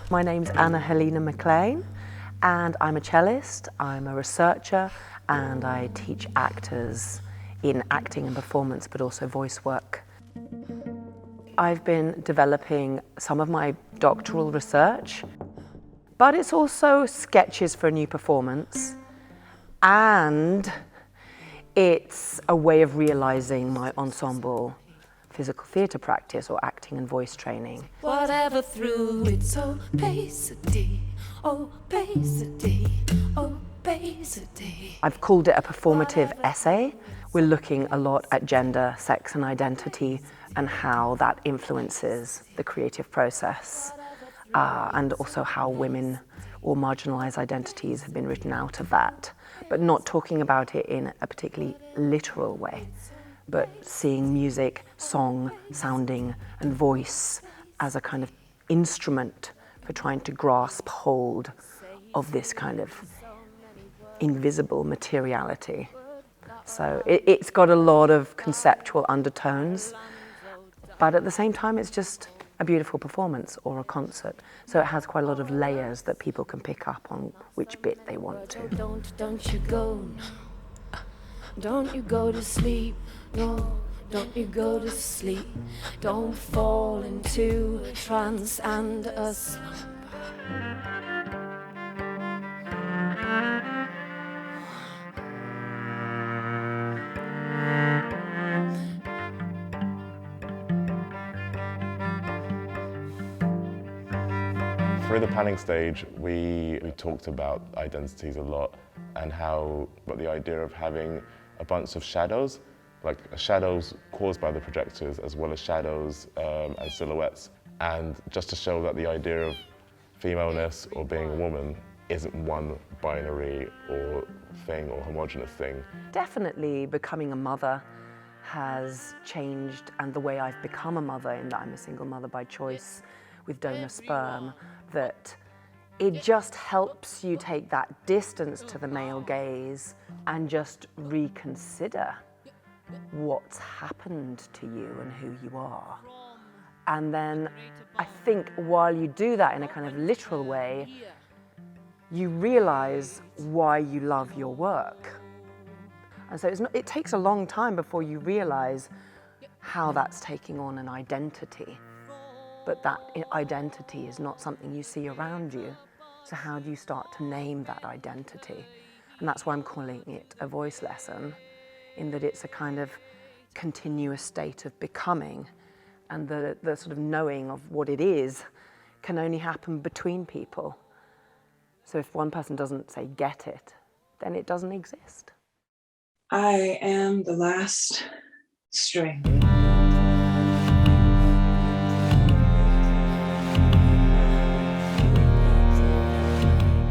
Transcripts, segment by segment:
My name's Anna-Helena McLean and I'm a cellist, I'm a researcher and I teach actors in acting and performance but also voice work. I've been developing some of my doctoral research, but it's also sketches for a new performance and it's a way of realising my ensemble physical theatre practice or acting and voice training. Whatever through its opacity, opacity, opacity. I've called it a performative essay. We're looking a lot at gender, sex and identity and how that influences the creative process and also how women or marginalised identities have been written out of that, but not talking about it in a particularly literal way, but seeing music, song, sounding and voice as a kind of instrument for trying to grasp hold of this kind of invisible materiality. So it's got a lot of conceptual undertones, but at the same time it's just a beautiful performance or a concert. So it has quite a lot of layers that people can pick up on which bit they want to. Don't you go, don't you go to sleep, no, don't you go to sleep, don't fall into a trance and a slumber. Through the planning stage, we talked about identities a lot and the idea of having a bunch of shadows, like shadows caused by the projectors as well as shadows and silhouettes. And just to show that the idea of femaleness or being a woman isn't one binary or thing or homogenous thing. Definitely becoming a mother has changed, and the way I've become a mother in that I'm a single mother by choice with donor sperm, that it just helps you take that distance to the male gaze and just reconsider what's happened to you and who you are. And then I think while you do that in a kind of literal way, you realise why you love your work. And so it takes a long time before you realise how that's taking on an identity. But that identity is not something you see around you. So how do you start to name that identity? And that's why I'm calling it a voice lesson, in that it's a kind of continuous state of becoming, and the sort of knowing of what it is can only happen between people. So if one person doesn't, say, get it, then it doesn't exist. I am the last string.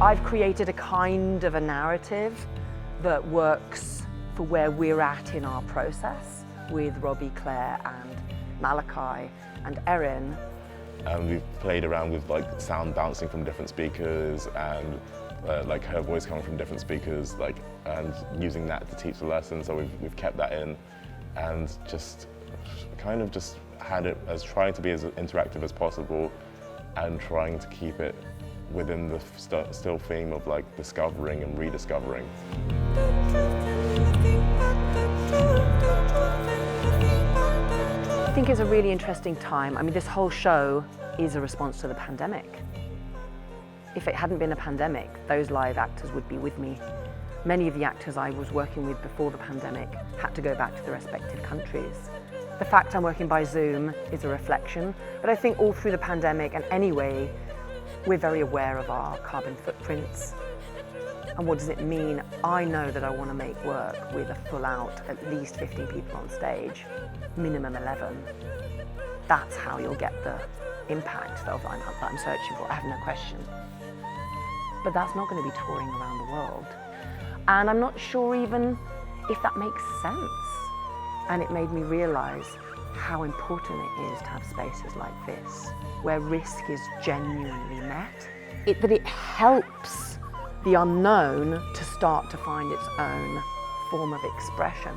I've created a kind of a narrative that works for where we're at in our process with Robbie, Claire and Malachi and Erin. And we've played around with like sound bouncing from different speakers and like her voice coming from different speakers, and using that to teach the lesson. So we've kept that in and just kind of just had it as trying to be as interactive as possible and trying to keep it within the still theme of like discovering and rediscovering. I think it's a really interesting time. I mean, this whole show is a response to the pandemic. If it hadn't been a pandemic, those live actors would be with me. Many of the actors I was working with before the pandemic had to go back to their respective countries. The fact I'm working by Zoom is a reflection, but I think all through the pandemic and anyway, we're very aware of our carbon footprints. And what does it mean? I know that I want to make work with a full out, at least 15 people on stage, minimum 11. That's how you'll get the impact that I'm searching for, I have no question. But that's not going to be touring around the world. And I'm not sure even if that makes sense. And it made me realise how important it is to have spaces like this, where risk is genuinely met. That it helps the unknown to start to find its own form of expression.